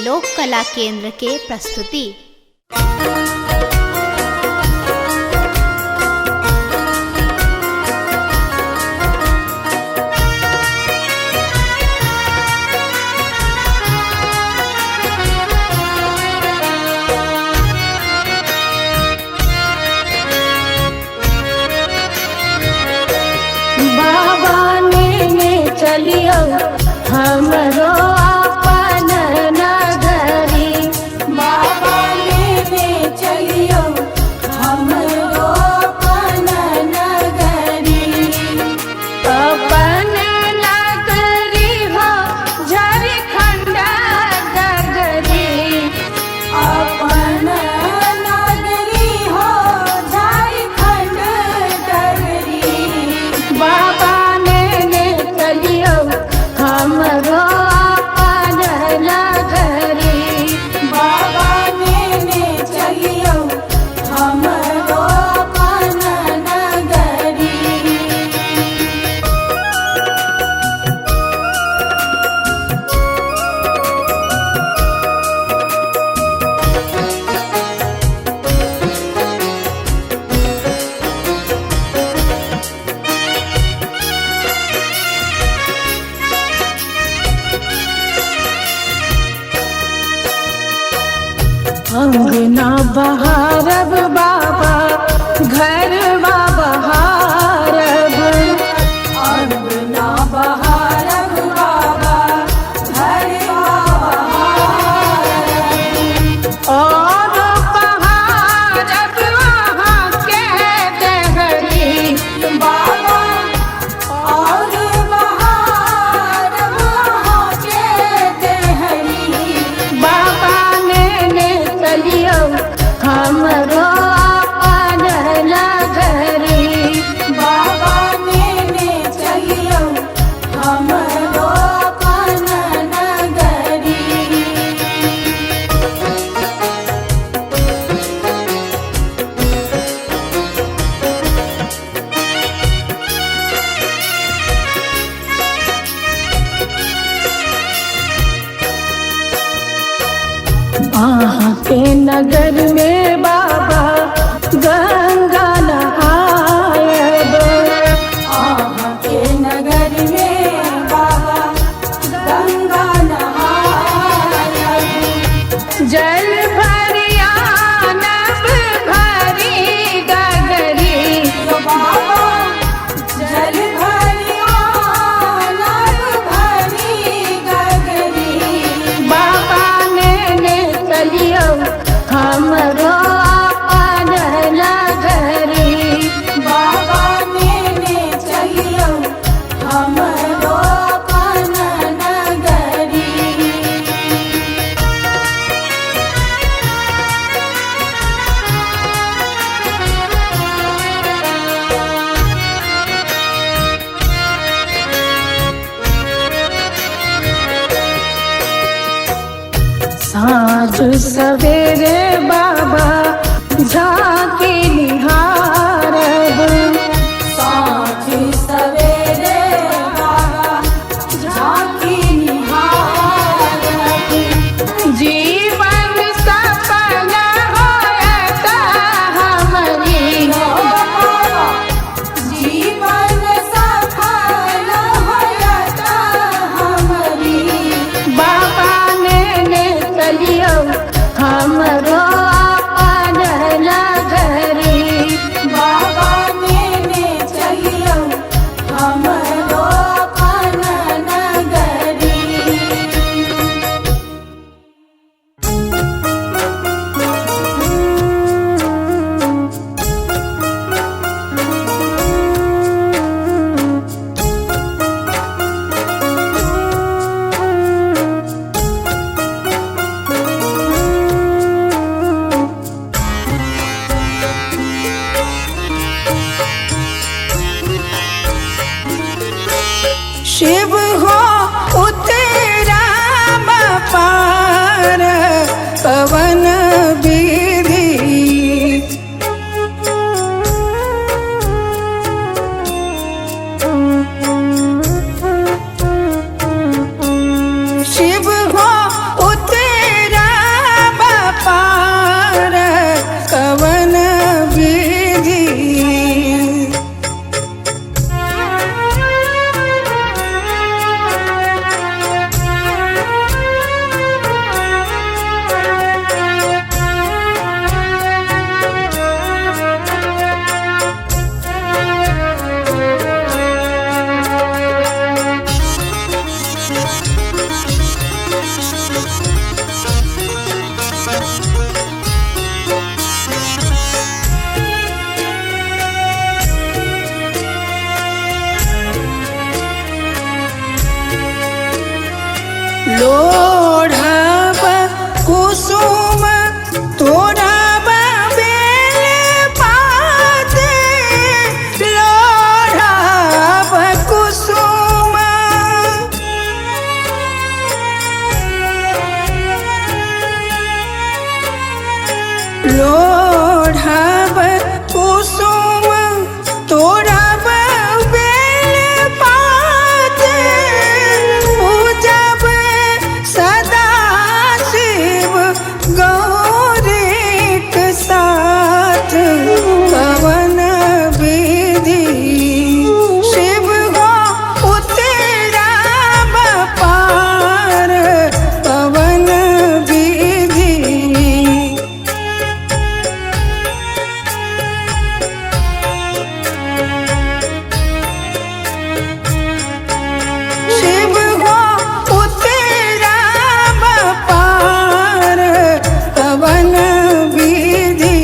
लोक कला केंद्र के प्रस्तुति। चलियो हमरो अपन नगरी, बाबा लेने चलियो हमरो अपन नगरी। अपन नगरी हो झारखंड नगरी, अपन नगरी हो झारखंड नगरी। बाबा हमरो अपन नगरी, बाबा लेने चलियो हमरो अपन नगरी। अंगना बहारब बाबा घरवा बहारब, अंगना बहारब बाबा घरवा बहारब। और बहारब वहाँ के देहरी, बाबा और बहारब वहाँ के देहरी। बाबा चलियो हमरो अपन नगरी, बाबा लेने चलियो हमरो अपन नगरी। आहाँ के नगर में बाबा गंगा नहायब, आहाँ के नगर में बाबा गंगा नहायब। जल भरिया नब भरी गगरी, बाबा जल भरिया नब भरी गगरी। बाबा चलियो हमरो अपन नगरी, बाबा लेने चलियो हमरो अपन नगरी। साँझ सवेरे बाबा झांकी निहारब, साँझ सवेरे बाबा झांकी निहारब। जीवन सफल होयत हमरी, जीवन सफल होयत हमरी। बाबा चलियो हमरो अपन नगरी, लोढ़ब कुसुम तोड़ब बेल पाते, लोढ़ब कुसुम लोढ़ब कुसुम तोड़ब बेल पाते, पूजब सदा शिव गौरीक साथ, कवन विधि शिव हो उतरब पार, कवन विधि शिव हो उतरब पार, कवन विधि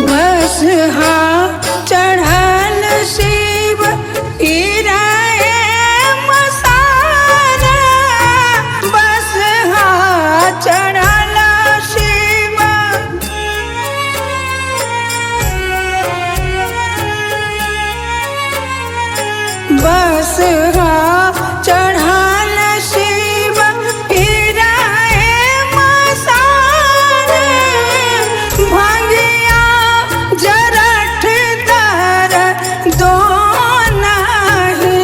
बसहा चढ़ल शिव गिराए मसारा, बसहा चढ़ल शिव बसहा चढ़ल शिव गिराए मसारा, भंगिया जरठ दर दोना ही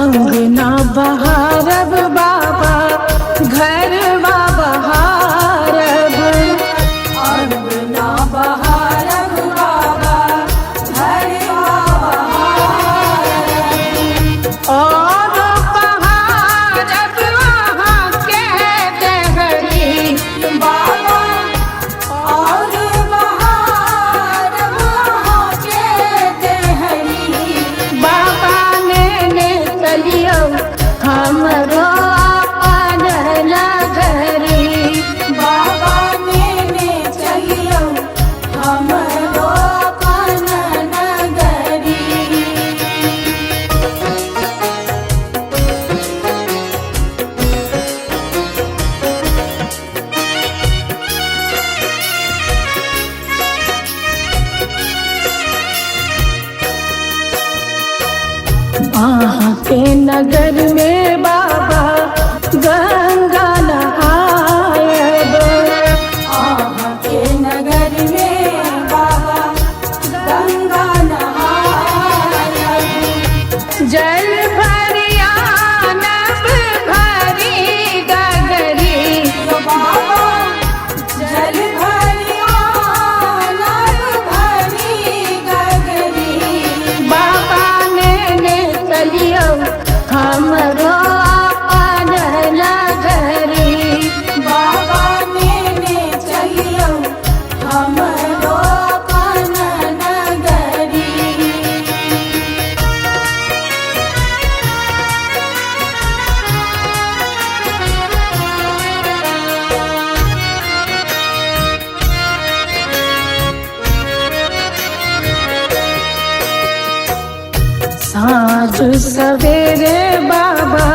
अंगना बहारब बाबा घरवा बहारब अंगना बहारब बाबा घरवा बहारब और बहारब वहाँ के देहरी बाबा और बहारब वहाँ के देहरी बाबा ने चलियो हमरो अपन नगरी बाबा ने चलियो हमरो अपन नगरी। वहाँ के नगर में बाबा गंगा नहायब वहाँ के नगर में बाबा गंगा नहायब जल भरिया नब भरी गगरी बाबा जल भरिया नब भरी गगरी बाबा ने चलियो हमरो अपन नगरी बाबा ने चलियो हमरो अपन नगरी। साँझ सवेरे बाबा